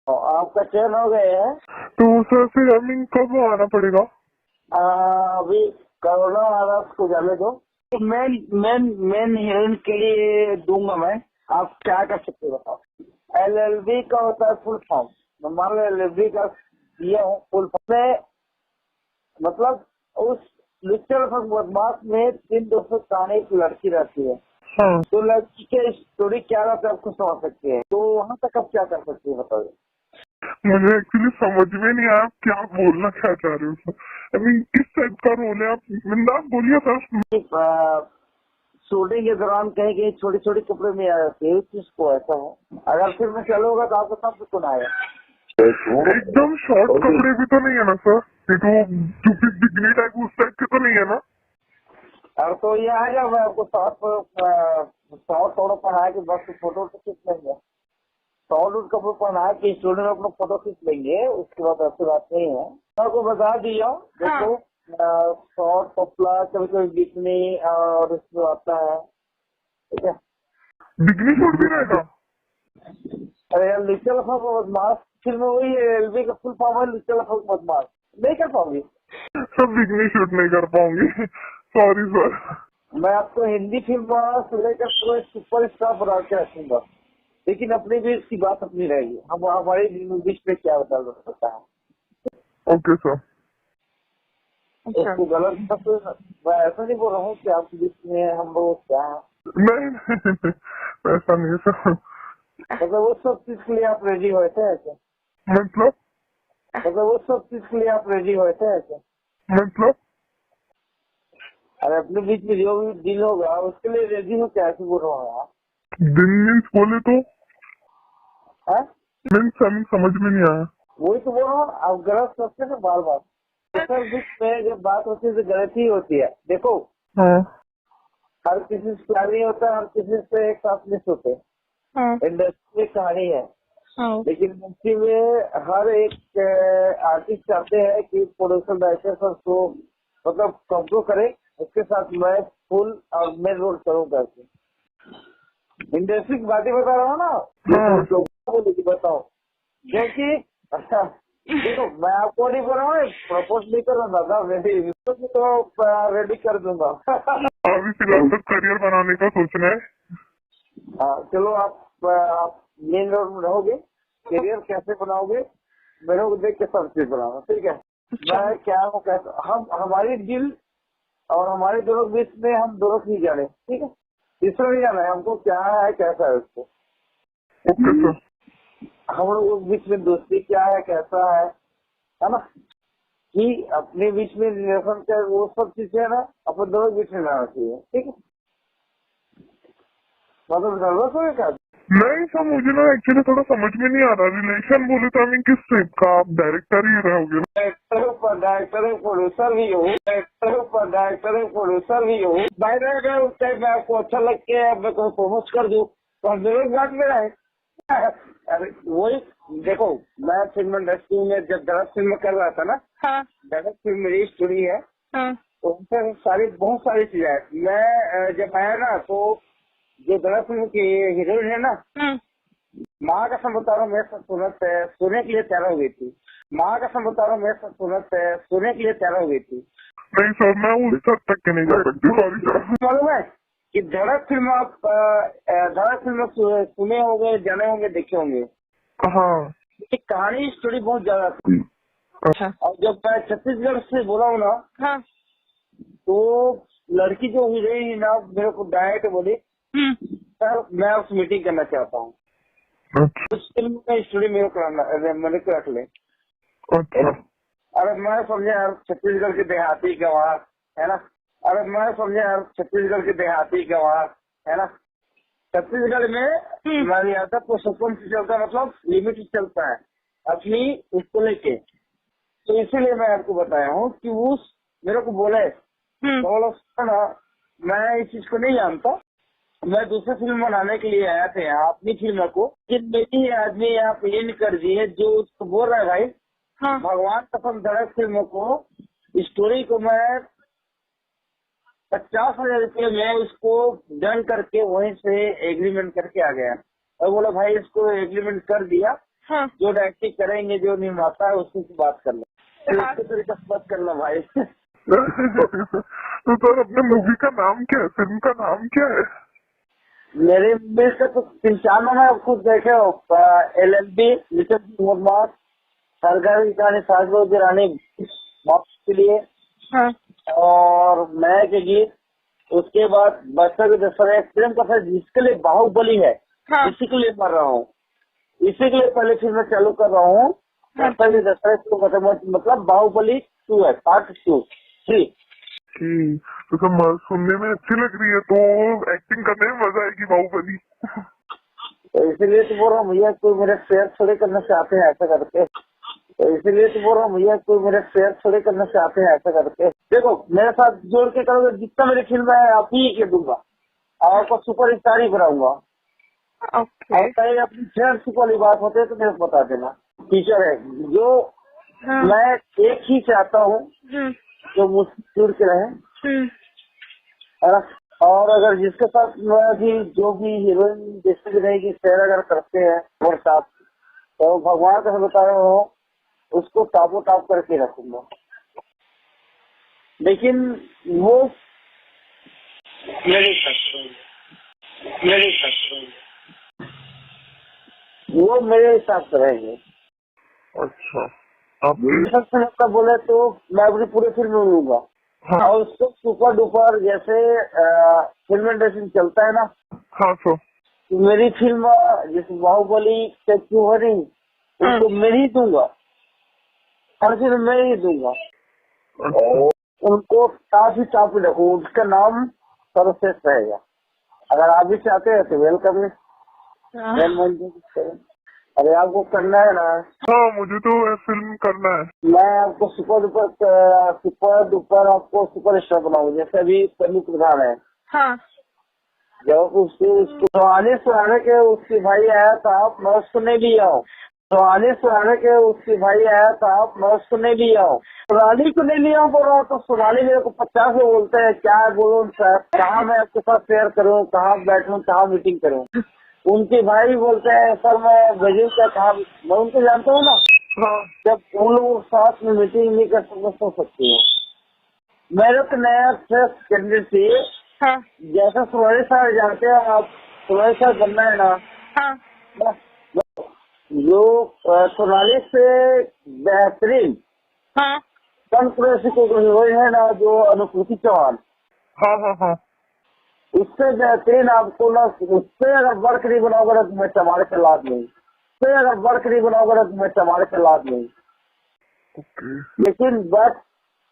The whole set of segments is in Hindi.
आपका चयन हो गया है तो सर फिर हमें कब आना पड़ेगा? अभी कोरोना वायरस को जाने दो। मेन मेन मेन हीरोइन के लिए दूंगा मैं। आप क्या कर सकते हो बताओ। LLB का होता है फुल फॉर्म। मैं मान लो LLB का दिया हूँ फुल फॉर्म में, मतलब उस लिटल बदमाश में 3 दोस्तों कहानी एक लड़की रहती है। हाँ, तो लड़की के स्टोरी क्या रहता है आपको समझ सकते हैं। तो वहाँ तक आप क्या कर सकते हैं बताओ। मुझे एक्चुअली समझ में नहीं आया आप क्या बोलना क्या चाह रहे हो सर। आई मीन किस टाइप का रोल है? आप बिंदास बोलिए सर। शूटिंग के दौरान कहीं कहीं छोटे छोटे कपड़े में आ जाते हैं, चीज को ऐसा है। अगर फिल्म चालू होगा तो आपको सब सुना आएगा। एकदम शॉर्ट कपड़े भी तो नहीं है ना सर? ये तो बिगनी टाइप उस टाइप के तो नहीं है ना? और तो ये आ जाओ, मैं आपको शॉर्ट थोड़ा पहना के बस फोटो तो खींच लेंगे। शॉर्ट उठ कपड़े पहना के स्टूडियो में अपना फोटो खींच लेंगे, उसके बाद ऐसी बात नहीं है। मैं आपको बता दिया देखो। शॉर्ट कपड़ा कभी कभी बिकनी और इसमें आता है, ठीक है। बिगनी शूट भी रहेगा? अरे यार लिटिल बदमाश फिल्म वही है। LLB का फुल फॉर्म है लिटिल बदमाश। नहीं कर पाऊंगी सर बिगनी शूट नहीं कर पाऊंगी सॉरी सर। मैं। आपको हिंदी फिल्म से लेकर पूरे सुपर स्टार बना के रखूंगा, लेकिन अपने बीच की बात अपनी रहेगी। हम हमारे बीच में क्या बदल सकता है। Okay sir. उसको गलत मैं ऐसा नहीं बोल रहा हूँ कि आपके बीच में हम लोग क्या है। नहीं ऐसा नहीं है सर। मतलब वो सब चीज के लिए आप रेडी हुए थे ऐसे। मतलब मतलब वो सब चीज के लिए आप रेडी हुए थे ऐसे। मतलब अरे अपने बीच में जो भी डील होगा उसके लिए रेडी हो, क्या ऐसे बोल रहा हूँ यार। दिन मीन्स बोले तो हाँ? मीन्स हमें समझ में नहीं आया। वही तो बोल रहा हूँ, आप गलत सोचते ना बार बार। सर बीच में जब बात होती है तो गलती ही होती है। देखो हाँ हर किसी से प्यार नहीं होता, हर किसी से एक साथ मिस होते। हाँ इंडस्ट्री में कहानी है, हाँ लेकिन इंडस्ट्री में हर एक आर्टिस्ट चाहते हैं कि प्रोड्यूसर डायरेक्टर सब को मतलब कंप्रो करे, उसके साथ मैं फुल और मेन रोल करूँ करके। इंडस्ट्री की बातें बता रहा हूँ ना। हाँ। बोली बताओ क्योंकि अच्छा देखो मैं आपको नहीं बोल रहा हूँ प्रपोज नहीं कर रहा दादा, रेडी तो रेडी कर दूंगा। अभी फिलहाल तो करियर बनाने का सोचना है। चलो आप मेन रोड में रहोगे, करियर कैसे बनाओगे मेरे को देख के सब चीज बनाओ, ठीक है। मैं क्या हूँ कैसे हम हमारी दिल और हमारे दोनों बीच में हम दोनों नहीं जाने, ठीक है। तीसरा नहीं जाना है हमको, क्या है कैसा है उसको। Okay sir. हम लोगों के बीच में दोस्ती क्या है कैसा है ना। कि अपने बीच में रिलेशन क्या वो सब चीजें है ना अपने दोनों के बीच में रहना चाहिए, ठीक है। मतलब नर्वस हो क्या? नहीं सर मुझे ना एक्चुअली थोड़ा समझ में नहीं आ रहा। रिलेशन बोले तो हमें किस टाइप का? आप डायरेक्टर ही रहोगे ना? डायरेक्टर प्रोड्यूसर भी हूँ, डायरेक्टर प्रोड्यूसर भी हूँ। बाय द वे उस टाइम में आपको अच्छा लग के मैं को प्रमोट कर दूँ तो हम दोनों बात में रहे। अरे वही देखो, मैं फिल्म इंडस्ट्री में जब गलत फिल्म कर रहा था ना, गलत फिल्म मेरी स्टोरी है, तो उनसे सारी बहुत सारी चीजें है। मैं जब आया ना तो जो गलत फिल्म की हीरोइन है ना, माँ का बता रहा हूँ मैं सब सोने के लिए तैयार हो गई थी। माँ का बता रहा हूँ मैं सब सोने के लिए तैयार हो गई थी। नहीं सर मैं उस हद तक के नहीं जा सकती सॉरी सर। मालूम है कि धड़क फिल्म आप धड़क फिल्म सुने होंगे, जाने होंगे, देखे होंगे। हाँ। ये कहानी स्टोरी बहुत ज्यादा थी। अच्छा। और जब मैं छत्तीसगढ़ से बोला हूँ ना, तो लड़की जो हीरोइन ना मेरे को डायरेक्ट बोली सर मैं आपसे मीटिंग करना चाहता हूँ। अच्छा। उस फिल्म का स्टोरी मेरे को रख ले। अच्छा। अरे मैं समझे यार छत्तीसगढ़ के देहाती गंवार है ना। अरे मैं समझे यार छत्तीसगढ़ के देहाती गंवार है ना। छत्तीसगढ़ में हमारे यहाँ तक पुरुषोत्तम से चलता है, मतलब लिमिट चलता है अपनी उसको लेके। तो इसीलिए मैं आपको बताया हूँ कि उस मेरे को बोले तो ना मैं इस चीज को नहीं जानता। मैं दूसरी फिल्म बनाने के लिए आया थे यहाँ अपनी फिल्म को, जिन बेटी आदमी आप इन कर दिए जो उसको बोल रहा है भाई। भगवान कसम धड़क फिल्म को स्टोरी को मैं 50,000 रुपये में उसको डन करके वहीं से एग्रीमेंट करके आ गया। और बोला भाई इसको एग्रीमेंट कर दिया, हाँ। जो डायरेक्टिंग करेंगे, जो निर्माता है उससे बात कर लो, उसके तरीके से बात करना भाई। तो सर अपने मूवी का नाम क्या है, फिल्म का नाम क्या है? मेरे मूवी का तो 3-4 नाम है, आप खुद देखे हो। LLB, लिटिल मोहम्मद, हर घर की कहानी, सास-बहू की रानी, बाप के लिए, हाँ। और मैं के गीत। उसके बाद बच्चों के दशहरा एक फिल्म का था जिसके लिए बाहुबली है, हाँ। इसी के लिए कर रहा हूँ, इसी के लिए पहले फिल्म चालू कर रहा हूँ। बच्चों के दशहरा को मतलब बाहुबली 2 है, पार्ट 2, 3। तो सब सुनने में अच्छी लग रही है, तो एक्टिंग करने में मजा आएगी बाहुबली। तो इसीलिए तो बोल रहा हूँ भैया, कोई मेरे शेयर थोड़े करना चाहते हैं ऐसा करके। तो इसीलिए तो बोल रहा हूँ भैया, कोई मेरे शेयर थोड़े करना चाहते हैं ऐसा करके। देखो मेरे साथ जोड़ के करोगे, जितना मेरी फिल्म है आप ही के दूंगा, और आपको सुपर स्टार ही बनाऊंगा। ओके। और कहीं अपनी फ्रेंडशिप वाली बात होती है तो मेरे को बता देना। टीचर है जो हाँ। मैं एक ही चाहता हूँ जो मुझसे जुड़ के रहे, है ना? और अगर जिसके साथ मैं भी जो भी हीरोइन जैसे भी रहेगी शेयर अगर करते हैं मेरे साथ, तो भगवान का बता रहा हूँ उसको टापो टाप करके रखूंगा। लेकिन वो मेरे हिसाब से रहेंगे। अच्छा, आप सबसे बोले तो मैं अपनी पूरी फिल्म में लूंगा। हाँ। और उसको सुपर डुपर जैसे फिल्म इंडस्ट्री चलता है ना, हाँ सर। तो मेरी फिल्म जैसे बाहुबली क्यों हो रही, उसको मैं ही दूंगा, हर फिल्म मैं ही दूंगा। अच्छा। उनको काफी टाप रखू, उसका नाम सर्वश्रेष्ठ रहेगा। अगर आप भी चाहते हैं तो वेलकम है। अरे आपको करना है ना? हाँ मुझे तो फिल्म करना है। मैं आपको सुपर डुपर आपको सुपर स्टार बनाऊंगा। जैसे अभी पन्नी प्रधान है, हाँ। जब उसको सुहाने के उसकी भाई आया था, मैं उसको नहीं लिया हूँ। सुहाने के उसकी भाई आया था, मैं उसको नहीं लिया हूँ। सोनाली को नहीं लिया हूँ बोल रहा हूँ, तो सोनाली मेरे को 50 बोलते हैं, क्या बोलूँ सर, कहाँ मैं आपके साथ शेयर करूँ, कहाँ बैठूँ, कहाँ मीटिंग करूँ। उनके भाई बोलते हैं सर मैं भेजूँ क्या, कहाँ? मैं उनको जानता हूँ ना। हाँ। जब उन लोग साथ में मीटिंग नहीं कर सकते सो सकती हूँ। मेरे को नया फ्रेश कैंडिडेट चाहिए। हाँ। जैसा सुरेश सर जानते हैं आप, सुरेश सर बनना है ना। हाँ। जो सोनाली से बेहतरीन हाँ। कंट्रोवर्सी को हीरोइन है ना, जो अनुभूति चौहान, हाँ। हाँ। हाँ। उससे बेहतरीन आपको ना, उससे अगर वर्क नहीं बनाओगे ना तो मैं चमाड़ के लाद नहीं, उससे अगर वर्क नहीं बनाओगे ना तो मैं चमाड़ के लाद नहीं। ओके। लेकिन बस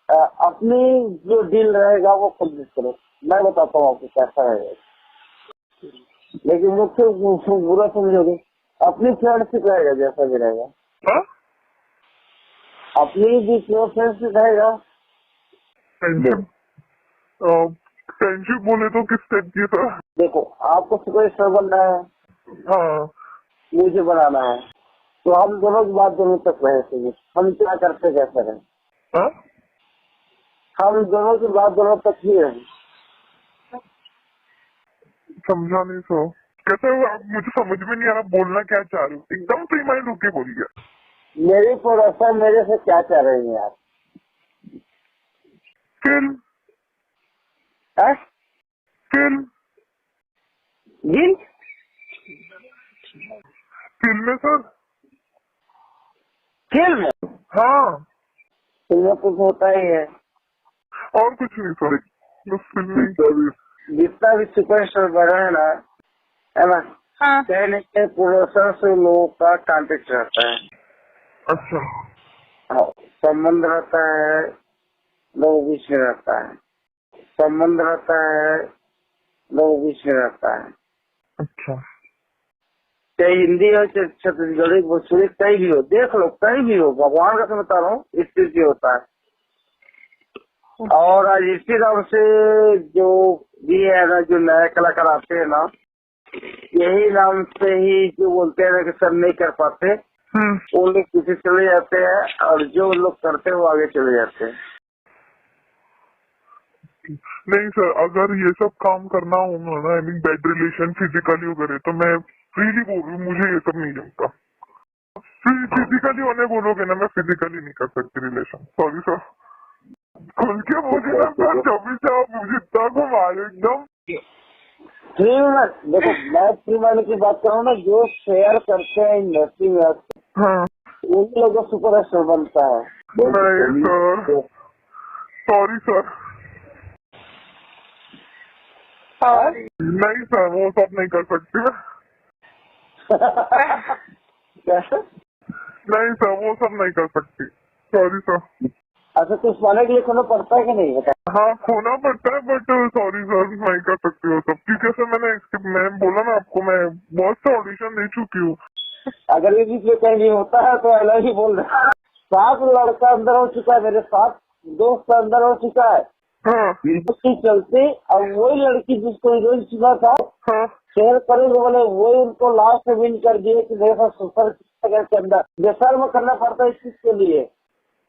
अपनी जो डील रहेगा वो कोशिश करो, मैं बताता हूँ आपको कैसा रहेगा। लेकिन मुझसे बुरा समझोगे, अपनी फ्रेंडशिप रहेगा जैसा भी रहेगा, हाँ? अपनी भी फ्रेंडशिप रहेगा। फ्रेंडशिप फ्रेंडशिप बोले तो किस टाइप की था? देखो आपको सुपर स्टार बनना है, हाँ। मुझे बनाना है, तो हम दोनों की बात दोनों तक रहे थे। हम क्या करते कैसे रहे, हाँ? हम दोनों की बात दोनों तक ही रहे। समझा नहीं सो कैसे आप, मुझे समझ में नहीं आ रहा बोलना क्या चाह रहे हो, एकदम फ्री माइंड होके बोलिए। मेरी प्रोडक्शन मेरे से क्या चाह रही है आप? फिल्म है? फिल्म जी फिल्म में सर। फिल्म, हाँ फिल्म में कुछ होता ही है। और कुछ नहीं सर, बस फिल्म में ही कर रही है। जितना भी सुपर स्टार बना है ना, हाँ। कहने के प्रोडक्शन से लोगों का कॉन्टेक्ट रहता है। अच्छा। हाँ, संबंध रहता है, लोगों बीच में रहता है, संबंध रहता है, लोगों बीच में रहता है। अच्छा। चाहे हिंदी हो, चाहे छत्तीसगढ़ी, भोजपुरी, कहीं भी हो, देख लो कहीं भी हो, भगवान का बता रहा हूँ इस चीज की होता है। और आज इसी नाम से जो भी है ना, जो नए कलाकार आते हैं ना, यही नाम से ही जो बोलते हैं कि सर नहीं कर पाते, वो लोग पीछे चले जाते हैं, और जो लोग करते हैं वो आगे चले जाते हैं। नहीं सर, अगर ये सब काम करना होगा ना, I mean bed relation physically वगैरह, तो मैं फ्रीली बोल रही हूँ, मुझे ये सब नहीं जमता। फिजिकली होने बोलोगे ना, मैं फिजिकली नहीं कर सकती रिलेशन। सॉरी सर, खुल के बोलिए ना सर, जब भी से आप जितना को मारो एकदम। 3 मिनट देखो, मैं 3 मिनट की बात करूँ ना, जो शेयर करते हैं इंडस्ट्री में हाँ उन लोगों का सुपर स्टार बनता है। नहीं सर, सॉरी सर, सॉरी। नहीं सर, वो सब नहीं कर सकती मैं। कैसे? नहीं सर, वो सब नहीं कर सकती, सॉरी सर। अच्छा, तो पाने के लिए खोना पड़ता है कि नहीं बता? हाँ खोना पड़ता है, बट सॉरी सर, नहीं कर सकती वो सब, क्योंकि सर मैं बोला ना आपको, मैं बहुत से ऑडिशन दे चुकी हूँ। अगर ये बीच में कहीं नहीं होता है तो अलग ही बोल रहा है। 7 लड़का अंदर हो चुका है, मेरे 7 दोस्त अंदर हो चुका है। हाँ उसके चलते अब वही लड़की जिसको हीरोइन चुका था हाँ शेयर करेंगे बोले, वही उनको लास्ट में विन कर दिए कि मेरे साथ सुपर के अंदर बेसर में करना पड़ता है इस चीज के लिए।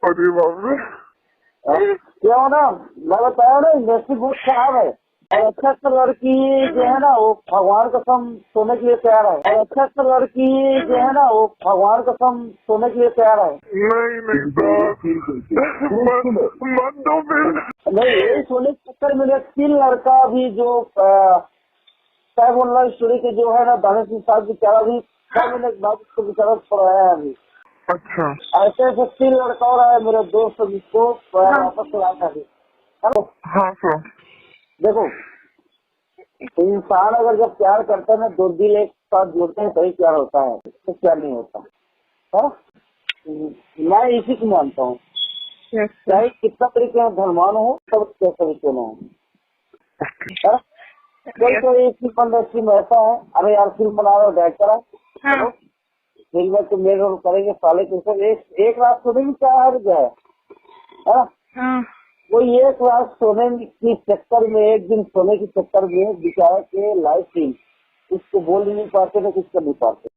अरे बाप रे, क्या हो ना, मैं बताया ना, इंडस्ट्री बहुत खराब है। और अच्छा अच्छा लड़की जो है ना वो भगवान कसम सोने के लिए तैयार है। और अच्छा अच्छा लड़की जो है ना वो भगवान कसम सोने के लिए तैयार है। नहीं नहीं सर, मत दो फिर। नहीं, यही सोने के चक्कर में 3 लड़का अभी जो साहब ऑनलाइन स्टोरी के जो है ना दानिश सिंह साहब बेचारा भी 6 महीने के बाद उसको बेचारा छोड़ाया है अभी। अच्छा ऐसे ऐसे 3 लड़का और आए मेरे दोस्त जिसको वापस लाया था अभी। हाँ सर, देखो, इंसान अगर जब प्यार करता है ना, 2 दिल एक साथ जुड़ते हैं तभी प्यार होता है, तो प्यार नहीं होता। हाँ? मैं इसी को मानता हूँ, चाहे कितना तरीके में धनवान हो, सब तरीके में हो। हाँ? कोई कोई फिल्म इंडस्ट्री में ऐसा है, अरे यार फिल्म बना रहे हो, डायरेक्टर है, चलो फिल्म में तो मेरे रोल करेंगे साले के सब एक रात सोने में क्या हार गया है। हाँ? कोई एक रात सोने की चक्कर में, एक दिन सोने के चक्कर में बेचारा के लाइफ उसको बोल ही नहीं पाते ना, कुछ कर नहीं पाते।